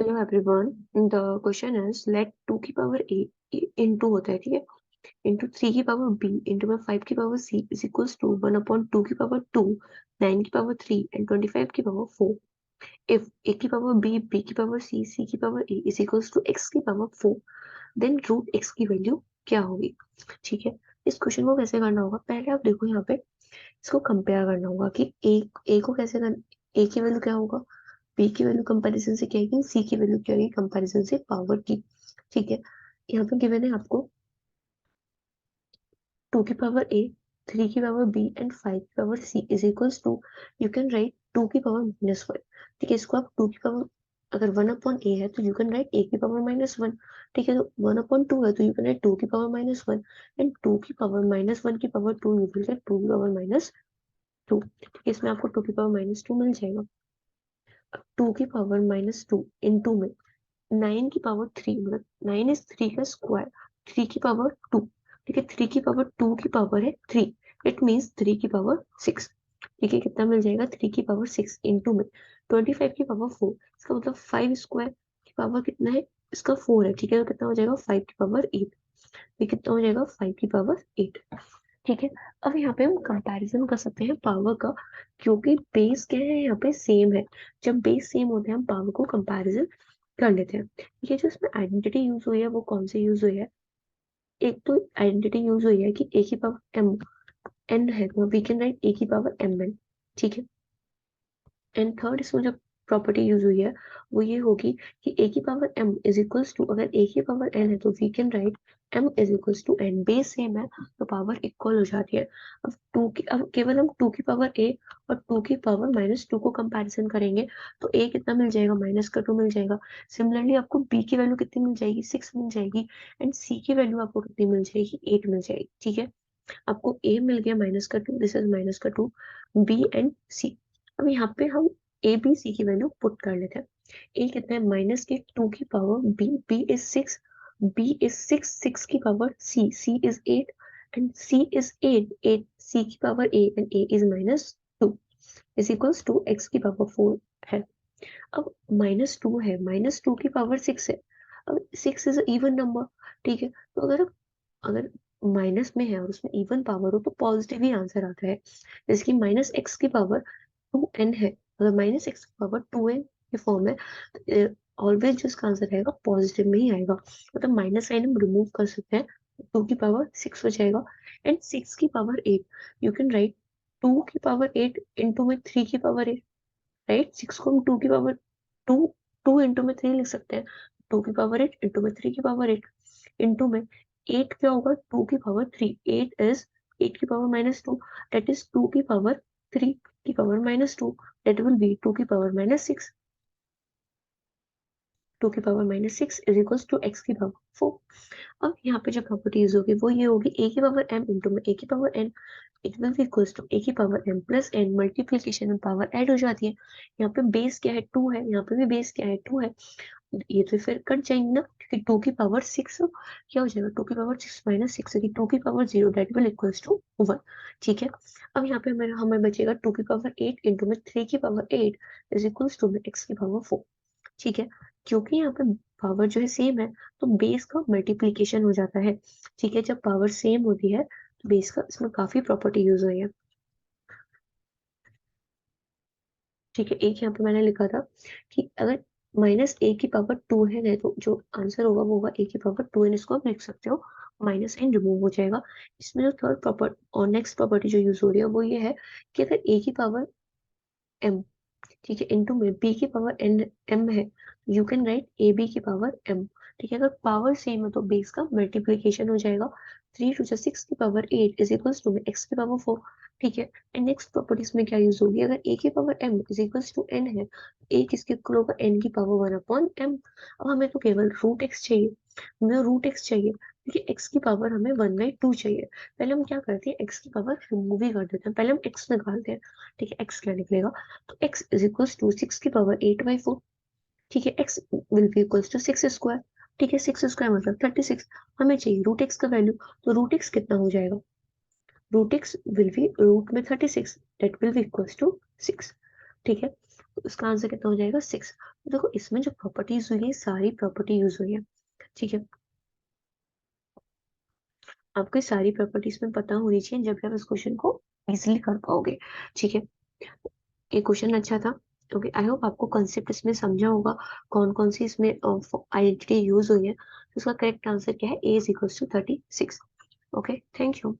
Hello everyone. The question is let 2 की power a into होता है, ठीक है, इंटू 3 की पावर b इंटू में 5 की power c is equals to 1 upon 2 की पावर 2, 9 की पावर 3 एंड 25 की पावर 4। इफ a की पावर b, b की पावर c की power a is equals to x की पावर 4, देन रूट x की वैल्यू क्या होगी? ठीक है, इस क्वेश्चन को कैसे करना होगा, पहले आप देखो यहाँ पे इसको कंपेयर करना होगा कि a को कैसे करना। a की वैल्यू क्या होगा, बी की वैल्यू कंपैरिजन से क्या आएगी, सी की वैल्यू क्या आएगी कंपैरिजन से पावर की। ठीक है, यहाँ पे गिवन है आपको 2 की पावर ए, 3 की पावर बी एंड 5 की power C is equals to, you can write 2 की पावर -1। ठीक है, इसको आप 2 की पावर, अगर 1 अपॉन ए है तो यू कैन राइट ए की पावर -1। ठीक है, तो 1 अपॉन 2 है तो यू कैन राइट 2 की पावर -1 एंड 2 की पावर -1 की पावर 2 यू विल गेट 2 की पावर -2। ठीक है, इसमें आपको 2 की पावर -2 मिल जाएगा। 2 की पावर -2 इंटू में 9 की पावर 3, मतलब 9 इज 3 का स्क्वायर, 3 की पावर 2। ठीक है, 3 की पावर 2 की पावर है 3, इट मीन्स 3 की पावर 6। ठीक है, कितना मिल जाएगा, 3 की पावर 6 इंटू में 25 की पावर 4, इसका मतलब 5 स्क्वायर की पावर कितना है, इसका 4 है। ठीक है, तो कितना हो जाएगा 5 की पावर 8। ये कितना हो जाएगा 5 की पावर 8। ठीक है, अब यहाँ पे हम कंपैरिजन कर सकते हैं पावर का, क्योंकि बेस क्या है यहाँ पे सेम है। जब बेस सेम होते हैं हम पावर को कंपैरिजन कर लेते हैं। ये जो इसमें आइडेंटिटी यूज हुई है वो कौन सी यूज हुई है, एक तो आइडेंटिटी यूज हुई है कि ए की पावर एम एन है तो वी कैन राइट ए की पावर एम एन। ठीक है, एंड थर्ड इसमें जो प्रॉपर्टी यूज हुई है वो ये होगी कि ए की power M is equals to, अगर ए की पावर एन है तो we can write M is equals to N. Base same है तो पावर इक्वल हो जाती है। अब केवल हम 2 की पावर ए और 2 की पावर -2 को कंपैरिजन करेंगे तो ए कितना मिल जाएगा, -2 मिल जाएगा। सिमिलरली आपको बी की वैल्यू कितनी मिल जाएगी, 6 मिल जाएगी एंड सी की वैल्यू आपको कितनी मिल जाएगी, 8 मिल जाएगी। ठीक है, आपको ए मिल गया -2, दिस इज -2, बी एंड सी। अब यहाँ पे हम ए बी सी की वैल्यू पुट कर लेते हैं। ए कितना है, -2 की power B, B is 6, B is 6, 6 की power C, C is 8 and C is 8, 8 C की power A and A is -2 is equals to X की पावर 4 है। अब -2 है, -2 की पावर 6 है। अब 6 इज इवन नंबर। ठीक है, तो अगर माइनस में है और उसमें इवन पावर हो तो पॉजिटिव ही आंसर आता है। जैसे कि -x की पावर 2n है, अगर -x की पावर 2n की फॉर्म है तो ऑलवेज जो इसका आंसर आएगा पॉजिटिव में ही आएगा। मतलब माइनस साइन हम रिमूव कर सकते हैं, 2 की पावर 6 हो जाएगा एंड 6 की पावर 8, यू कैन राइट 2 की पावर 8 इंटू में 3 की पावर 8। राइट, 6 को हम 2 की पावर 2, 2 इंटू में 3 लिख सकते हैं, 2 की पावर 8 इंटू में 3 की पावर 8 इंटू में 8 क्या होगा, 2 की पावर 3, 8 इज 8 की पावर -2, दैट इज 2 की पावर 3 की पावर -2, दैट विल बी 2 की पावर -6। 2 की power -6 is equals to X की पावर 4। अब यहाँ पे जो प्रॉपर्टीज होगी वो ये होगी, ए की पावर एम इंटू में ए की power N, it will be equals to A की power M plus N, multiplication में पावर ऐड हो जाती है। यहाँ पे बेस क्या है, 2 है, यहाँ पे भी बेस क्या है, 2 है। ये तो फिर कट जाएंगे ना, क्योंकि 2 की पावर 6 क्या हो जाएगा, 2 की पावर 6 -6 होगी, 2 की power 0 that will equals to 1। ठीक है, अब यहाँ पे हमें हमें बचेगा 2 की पावर 8 इंटू में 3 की पावर 8 इज इक्वल्स टू में एक्स की पावर 4। ठीक है, क्योंकि यहाँ पे पावर जो है सेम है तो बेस का मल्टीप्लीकेशन हो जाता है। ठीक है, जब पावर सेम होती है तो बेस का, इसमें काफी प्रॉपर्टी यूज हुई है। ठीक है, एक यहाँ पे मैंने लिखा था कि अगर -a की पावर 2 है तो जो आंसर होगा वो होगा a की पावर 2n, इसको आप लिख सकते हो, माइनस साइन रिमूव हो जाएगा। इसमें जो थर्ड प्रॉपर्टी और नेक्स्ट प्रॉपर्टी जो यूज हो रही है वो ये है कि अगर a की पावर m, ठीक है, इंटू में बी की पावर एन एम है, you can write A B की पावर एम। ठीक है, अगर पावर सेम है तो बेस का मल्टीप्लीकेशन हो जाएगा, 3 टू 6 की पावर 8 इज इक्वल्स टू में एक्स की पावर 4। ठीक है, एंड नेक्स्ट प्रॉपर्टीज में क्या यूज होगी, अगर ए की power M is equals to N है, ए किसके इक्वल होगा, एन की पावर 1 अपॉन एम। अब हमें तो केवल रूट एक्स चाहिए, हमें रूट एक्स चाहिए, क्योंकि एक्स की पावर हमें 1/2 चाहिए। पहले हम क्या करते हैं, एक्स की पावर रिमूव ही कर देते हैं, पहले हम एक्स निकालते हैं। ठीक है, एक्स क्या निकलेगा, तो x इज इक्वल्स टू 6 की पावर 8/4। ठीक है, x will be equals to 6 square. ठीक है, 6 स्क्वायर मतलब 36। हमें चाहिए रूट x का वैल्यू, तो रूट x कितना हो जाएगा, root x will be root में 36, that will be equals to 6। ठीक है, तो इसका आंसर कितना हो जाएगा 6। तो देखो इसमें जो प्रॉपर्टीज हुई है सारी प्रॉपर्टी यूज हुई है, ठीक है। आपको ये सारी प्रॉपर्टीज में पता होनी चाहिए जब भी आप इस क्वेश्चन को इजिली कर पाओगे, ठीक है। ये क्वेश्चन अच्छा था। ओके, आई होप आपको कॉन्सेप्ट इसमें समझा होगा, कौन कौन सी इसमें आइडेंटिटी यूज हुई है। तो इसका करेक्ट आंसर क्या है, A = 36। Okay, thank you.